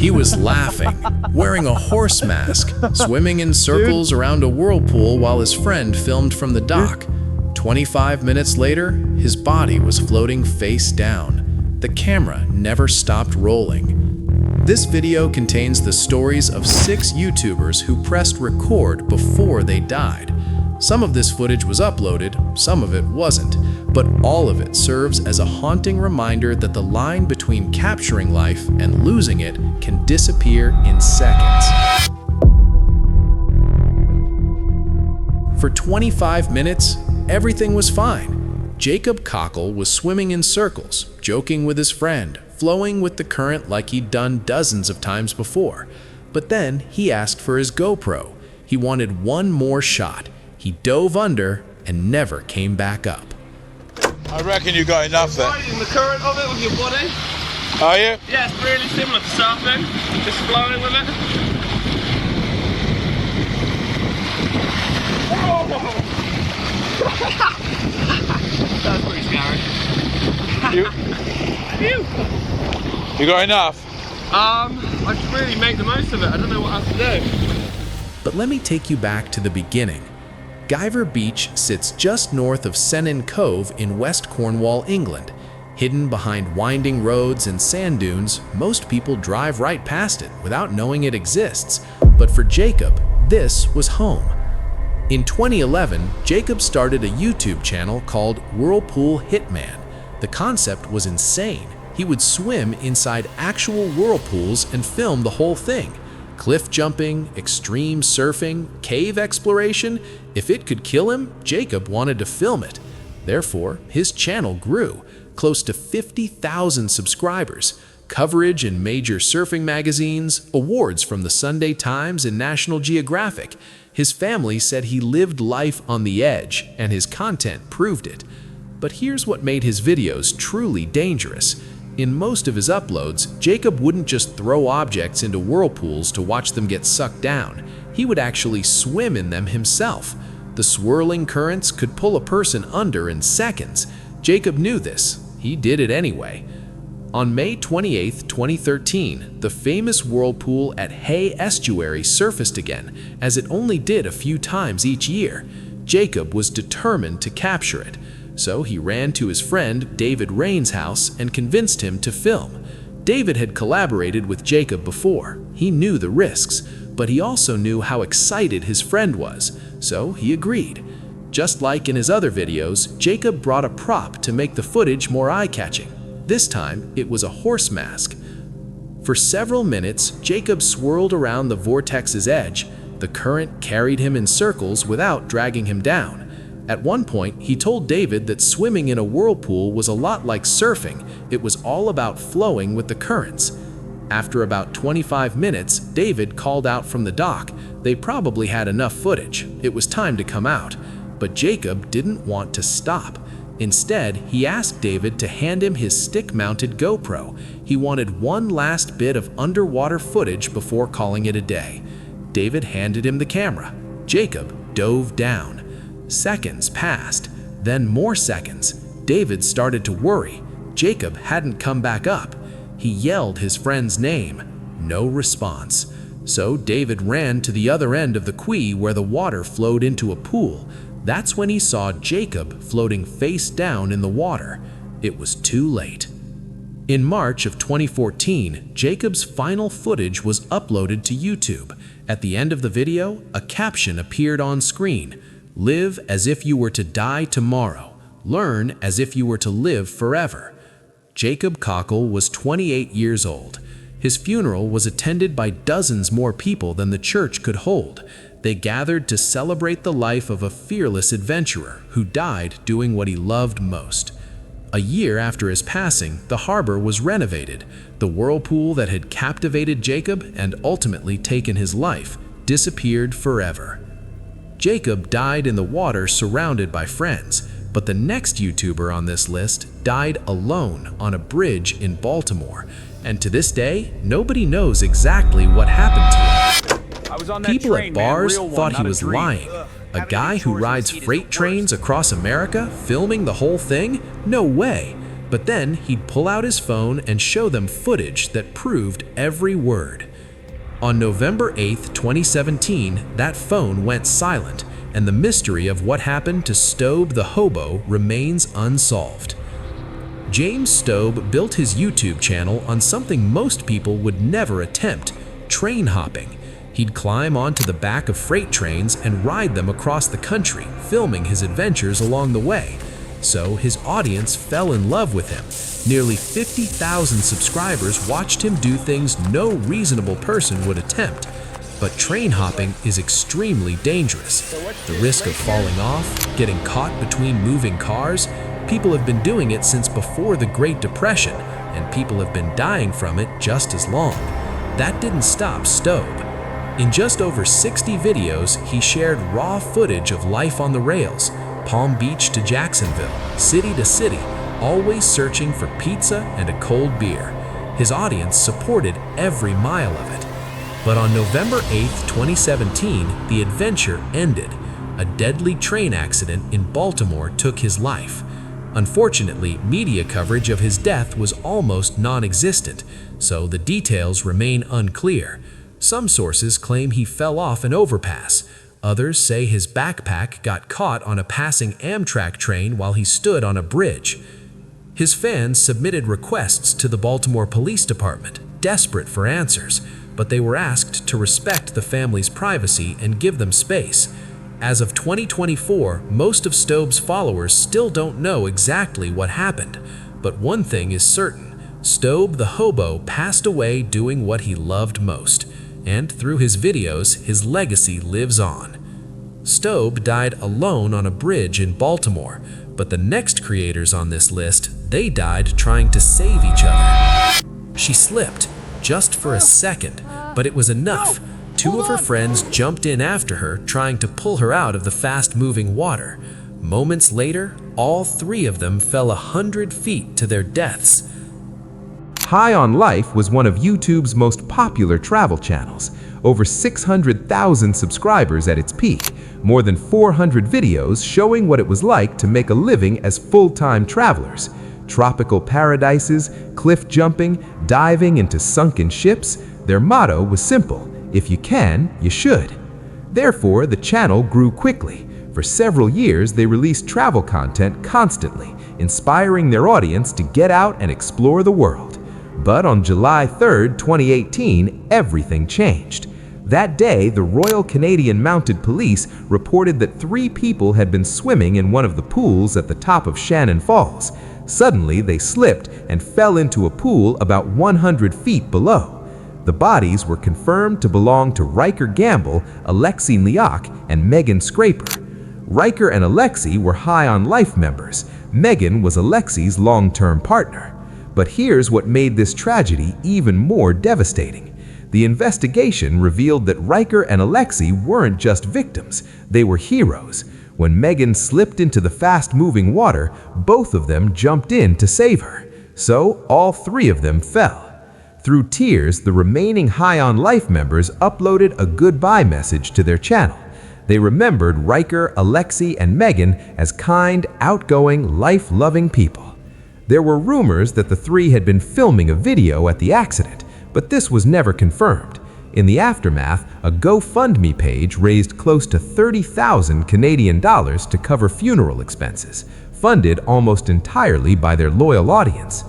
He was laughing, wearing a horse mask, swimming in circles around a whirlpool while his friend filmed from the dock. 25 minutes later, his body was floating face down. The camera never stopped rolling. This video contains the stories of 6 YouTubers who pressed record before they died. Some of this footage was uploaded, some of it wasn't, but all of it serves as a haunting reminder that the line between capturing life and losing it can disappear in seconds. For 25 minutes, everything was fine. Jacob Cockle was swimming in circles, joking with his friend, flowing with the current like he'd done dozens of times before. But then he asked for his GoPro. He wanted one more shot. He dove under and never came back up. I reckon you got enough there. Riding the current of it with your body. Are you? Yeah, it's really similar to surfing. Just flowing with it. That's pretty scary. You got enough? I should really make the most of it. I don't know what else to do. But let me take you back to the beginning. Guyver Beach sits just north of Sennen Cove in West Cornwall, England. Hidden behind winding roads and sand dunes, most people drive right past it without knowing it exists. But for Jacob, this was home. In 2011, Jacob started a YouTube channel called Whirlpool Hitman. The concept was insane. He would swim inside actual whirlpools and film the whole thing. Cliff jumping, extreme surfing, cave exploration. If it could kill him, Jacob wanted to film it. Therefore, his channel grew, close to 50,000 subscribers, coverage in major surfing magazines, awards from the Sunday Times and National Geographic. His family said he lived life on the edge, and his content proved it. But here's what made his videos truly dangerous. In most of his uploads, Jacob wouldn't just throw objects into whirlpools to watch them get sucked down. He would actually swim in them himself. The swirling currents could pull a person under in seconds. Jacob knew this. He did it anyway. On May 28, 2013, the famous whirlpool at Hay Estuary surfaced again, as it only did a few times each year. Jacob was determined to capture it. So he ran to his friend David Rain's house and convinced him to film. David had collaborated with Jacob before. He knew the risks, but he also knew how excited his friend was, so he agreed. Just like in his other videos, Jacob brought a prop to make the footage more eye-catching. This time, it was a horse mask. For several minutes, Jacob swirled around the vortex's edge. The current carried him in circles without dragging him down. At one point, he told David that swimming in a whirlpool was a lot like surfing. It was all about flowing with the currents. After about 25 minutes, David called out from the dock. They probably had enough footage. It was time to come out. But Jacob didn't want to stop. Instead, he asked David to hand him his stick-mounted GoPro. He wanted one last bit of underwater footage before calling it a day. David handed him the camera. Jacob dove down. Seconds passed, then more seconds. David started to worry. Jacob hadn't come back up. He yelled his friend's name. No response. So David ran to the other end of the quay where the water flowed into a pool. That's when he saw Jacob floating face down in the water. It was too late. In March of 2014, Jacob's final footage was uploaded to YouTube. At the end of the video, a caption appeared on screen. Live as if you were to die tomorrow. Learn as if you were to live forever. Jacob Cockle was 28 years old. His funeral was attended by dozens more people than the church could hold. They gathered to celebrate the life of a fearless adventurer who died doing what he loved most. A year after his passing, the harbor was renovated. The whirlpool that had captivated Jacob and ultimately taken his life disappeared forever. Jacob died in the water surrounded by friends, but the next YouTuber on this list died alone on a bridge in Baltimore, and to this day, nobody knows exactly what happened to him. People at bars thought he was lying. A guy who rides freight trains across America filming the whole thing? No way. But then he'd pull out his phone and show them footage that proved every word. On November 8, 2017, that phone went silent, and the mystery of what happened to Stobe the hobo remains unsolved. James Stobe built his YouTube channel on something most people would never attempt: train hopping. He'd climb onto the back of freight trains and ride them across the country, filming his adventures along the way. So his audience fell in love with him. Nearly 50,000 subscribers watched him do things no reasonable person would attempt. But train hopping is extremely dangerous. The risk of falling off, getting caught between moving cars, people have been doing it since before the Great Depression, and people have been dying from it just as long. That didn't stop Stobe. In just over 60 videos, he shared raw footage of life on the rails, Palm Beach to Jacksonville, city to city, always searching for pizza and a cold beer. His audience supported every mile of it. But on November 8, 2017, the adventure ended. A deadly train accident in Baltimore took his life. Unfortunately, media coverage of his death was almost non-existent, so the details remain unclear. Some sources claim he fell off an overpass. Others say his backpack got caught on a passing Amtrak train while he stood on a bridge. His fans submitted requests to the Baltimore Police Department, desperate for answers, but they were asked to respect the family's privacy and give them space. As of 2024, most of Stobe's followers still don't know exactly what happened. But one thing is certain: Stobe the hobo passed away doing what he loved most. And through his videos, his legacy lives on. Stobe died alone on a bridge in Baltimore, but the next creators on this list, they died trying to save each other. She slipped, just for a second, but it was enough. Two of her friends jumped in after her, trying to pull her out of the fast-moving water. Moments later, all three of them fell 100 feet to their deaths. High on Life was one of YouTube's most popular travel channels. Over 600,000 subscribers at its peak, more than 400 videos showing what it was like to make a living as full-time travelers. Tropical paradises, cliff jumping, diving into sunken ships. Their motto was simple: if you can, you should. Therefore, the channel grew quickly. For several years, they released travel content constantly, inspiring their audience to get out and explore the world. But on July 3, 2018, everything changed. That day, the Royal Canadian Mounted Police reported that 3 people had been swimming in one of the pools at the top of Shannon Falls. Suddenly, they slipped and fell into a pool about 100 feet below. The bodies were confirmed to belong to Riker Gamble, Alexei Liak, and Megan Scraper. Riker and Alexei were High on Life members. Megan was Alexei's long-term partner. But here's what made this tragedy even more devastating. The investigation revealed that Riker and Alexei weren't just victims, they were heroes. When Megan slipped into the fast-moving water, both of them jumped in to save her. So all 3 of them fell. Through tears, the remaining High on Life members uploaded a goodbye message to their channel. They remembered Riker, Alexei, and Megan as kind, outgoing, life-loving people. There were rumors that the 3 had been filming a video at the accident, but this was never confirmed. In the aftermath, a GoFundMe page raised close to 30,000 Canadian dollars to cover funeral expenses, funded almost entirely by their loyal audience.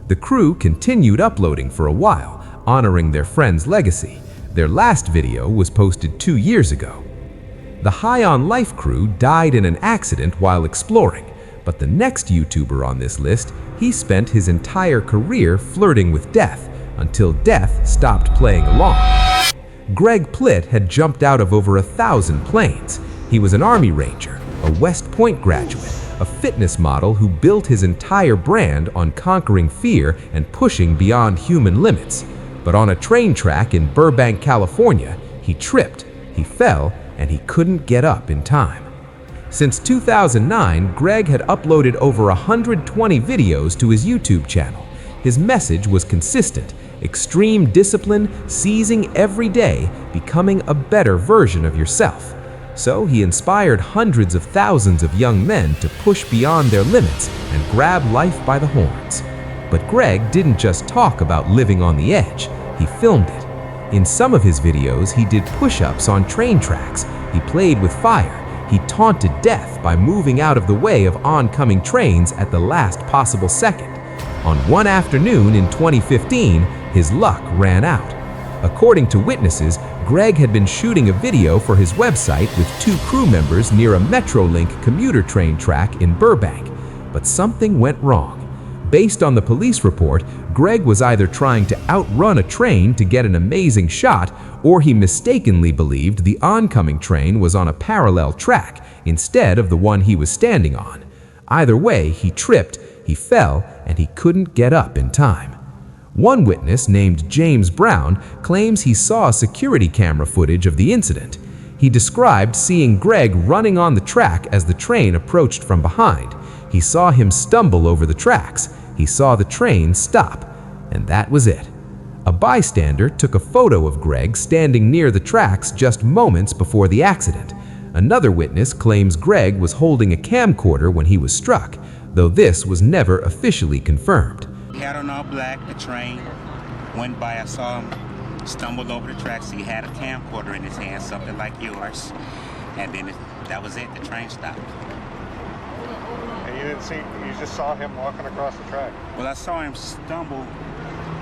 The crew continued uploading for a while, honoring their friend's legacy. Their last video was posted 2 years ago. The High on Life crew died in an accident while exploring, but the next YouTuber on this list, he spent his entire career flirting with death until death stopped playing along. Greg Plitt had jumped out of over 1,000 planes. He was an Army Ranger, a West Point graduate, a fitness model who built his entire brand on conquering fear and pushing beyond human limits. But on a train track in Burbank, California, he tripped, he fell, and he couldn't get up in time. Since 2009, Greg had uploaded over 120 videos to his YouTube channel. His message was consistent: extreme discipline, seizing every day, becoming a better version of yourself. So he inspired hundreds of thousands of young men to push beyond their limits and grab life by the horns. But Greg didn't just talk about living on the edge, he filmed it. In some of his videos, he did push-ups on train tracks, he played with fire, he taunted death by moving out of the way of oncoming trains at the last possible second. On one afternoon in 2015, his luck ran out. According to witnesses, Greg had been shooting a video for his website with 2 crew members near a Metrolink commuter train track in Burbank, but something went wrong. Based on the police report, Greg was either trying to outrun a train to get an amazing shot, or he mistakenly believed the oncoming train was on a parallel track instead of the one he was standing on. Either way, he tripped, he fell, and he couldn't get up in time. One witness, named James Brown, claims he saw security camera footage of the incident. He described seeing Greg running on the track as the train approached from behind. He saw him stumble over the tracks. He saw the train stop, and that was it. A bystander took a photo of Greg standing near the tracks just moments before the accident. Another witness claims Greg was holding a camcorder when he was struck, though this was never officially confirmed. He had on all black, the train went by, I saw him stumbled over the tracks. He had a camcorder in his hand, something like yours, and then that was it, the train stopped. And you didn't see, you just saw him walking across the track? Well, I saw him stumble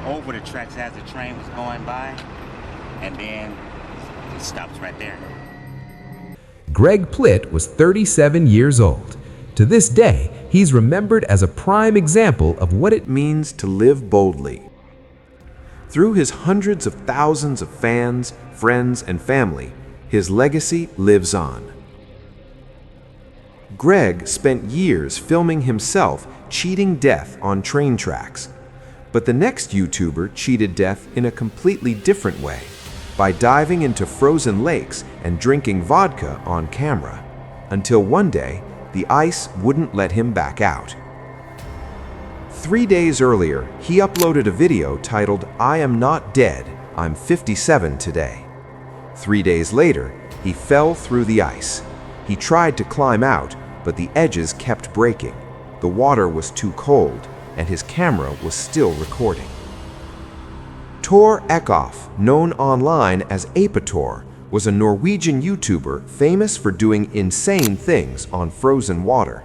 over the tracks as the train was going by, and then it stops right there. Greg Plitt was 37 years old. To this day, he's remembered as a prime example of what it means to live boldly. Through his hundreds of thousands of fans, friends, and family, his legacy lives on. Greg spent years filming himself cheating death on train tracks. But the next YouTuber cheated death in a completely different way, by diving into frozen lakes and drinking vodka on camera, until one day, the ice wouldn't let him back out. 3 days earlier, he uploaded a video titled, "I am not dead, I'm 57 today." 3 days later, he fell through the ice. He tried to climb out, but the edges kept breaking. The water was too cold, and his camera was still recording. Tor Eckhoff, known online as Apetor, was a Norwegian YouTuber famous for doing insane things on frozen water.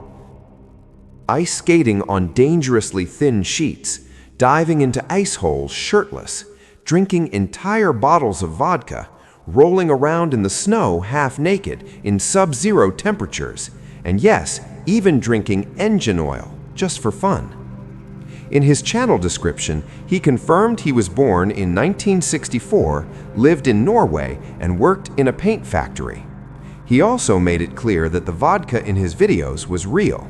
Ice skating on dangerously thin sheets, diving into ice holes shirtless, drinking entire bottles of vodka, rolling around in the snow half naked in sub-zero temperatures, and yes, even drinking engine oil just for fun. In his channel description, he confirmed he was born in 1964, lived in Norway, and worked in a paint factory. He also made it clear that the vodka in his videos was real.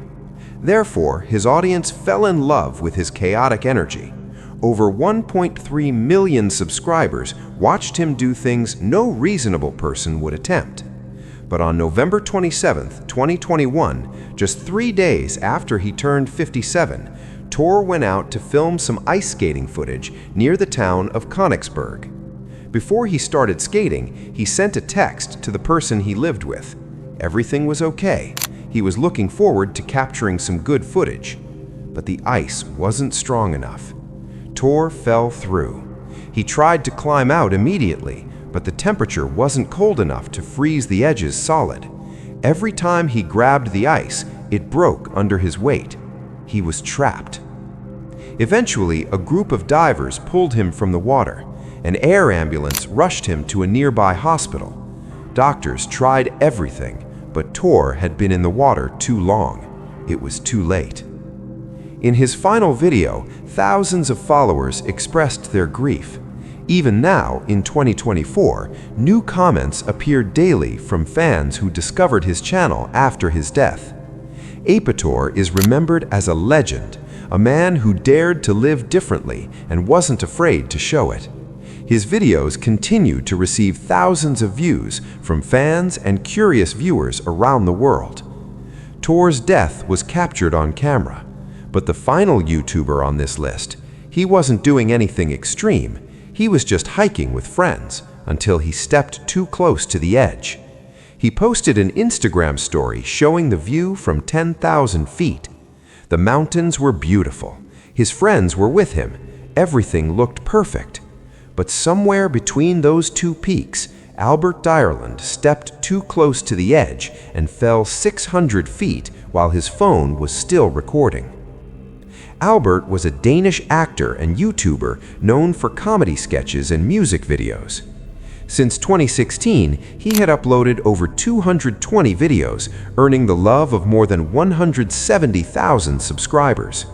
Therefore, his audience fell in love with his chaotic energy. Over 1.3 million subscribers watched him do things no reasonable person would attempt. But on November 27, 2021, just 3 days after he turned 57, Tor went out to film some ice skating footage near the town of Königsberg. Before he started skating, he sent a text to the person he lived with. Everything was okay. He was looking forward to capturing some good footage. But the ice wasn't strong enough. Tor fell through. He tried to climb out immediately, but the temperature wasn't cold enough to freeze the edges solid. Every time he grabbed the ice, it broke under his weight. He was trapped. Eventually, a group of divers pulled him from the water. An air ambulance rushed him to a nearby hospital. Doctors tried everything, but Tor had been in the water too long. It was too late. In his final video, thousands of followers expressed their grief. Even now, in 2024, new comments appeared daily from fans who discovered his channel after his death. Apetor is remembered as a legend, a man who dared to live differently and wasn't afraid to show it. His videos continue to receive thousands of views from fans and curious viewers around the world. Tor's death was captured on camera, but the final YouTuber on this list, he wasn't doing anything extreme. He was just hiking with friends until he stepped too close to the edge. He posted an Instagram story showing the view from 10,000 feet. The mountains were beautiful. His friends were with him. Everything looked perfect. But somewhere between those two peaks, Albert Dyrlund stepped too close to the edge and fell 600 feet while his phone was still recording. Albert was a Danish actor and YouTuber known for comedy sketches and music videos. Since 2016, he had uploaded over 220 videos, earning the love of more than 170,000 subscribers.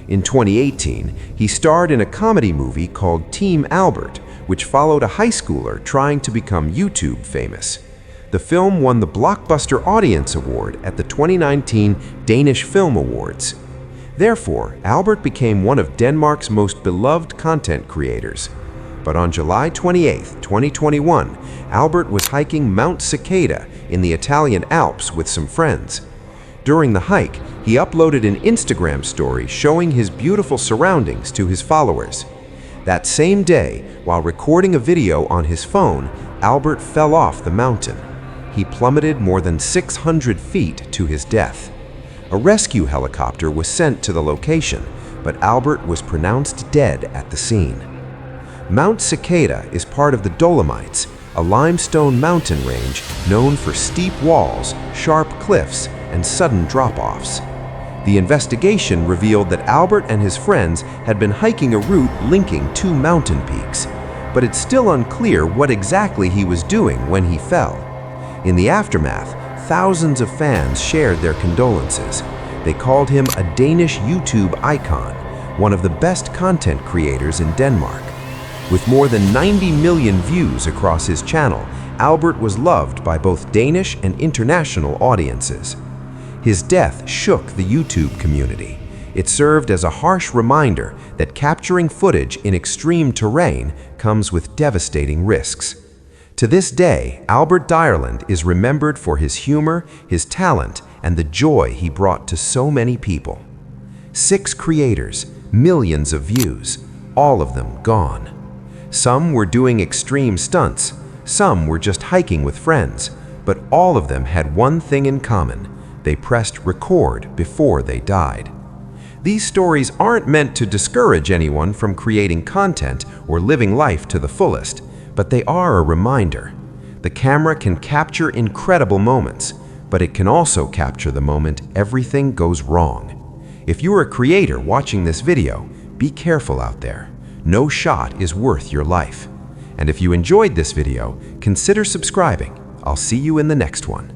In 2018, he starred in a comedy movie called Team Albert, which followed a high schooler trying to become YouTube famous. The film won the Blockbuster Audience Award at the 2019 Danish Film Awards. Therefore, Albert became one of Denmark's most beloved content creators. But on July 28, 2021, Albert was hiking Mount Cicada in the Italian Alps with some friends. During the hike, he uploaded an Instagram story showing his beautiful surroundings to his followers. That same day, while recording a video on his phone, Albert fell off the mountain. He plummeted more than 600 feet to his death. A rescue helicopter was sent to the location, but Albert was pronounced dead at the scene. Mount Cicada is part of the Dolomites, a limestone mountain range known for steep walls, sharp cliffs, and sudden drop-offs. The investigation revealed that Albert and his friends had been hiking a route linking two mountain peaks, but it's still unclear what exactly he was doing when he fell. In the aftermath, thousands of fans shared their condolences. They called him a Danish YouTube icon, one of the best content creators in Denmark. With more than 90 million views across his channel, Albert was loved by both Danish and international audiences. His death shook the YouTube community. It served as a harsh reminder that capturing footage in extreme terrain comes with devastating risks. To this day, Albert Dyrlund is remembered for his humor, his talent, and the joy he brought to so many people. 6 creators, millions of views, all of them gone. Some were doing extreme stunts, some were just hiking with friends, but all of them had one thing in common: they pressed record before they died. These stories aren't meant to discourage anyone from creating content or living life to the fullest, but they are a reminder. The camera can capture incredible moments, but it can also capture the moment everything goes wrong. If you're a creator watching this video, be careful out there. No shot is worth your life. And if you enjoyed this video, consider subscribing. I'll see you in the next one.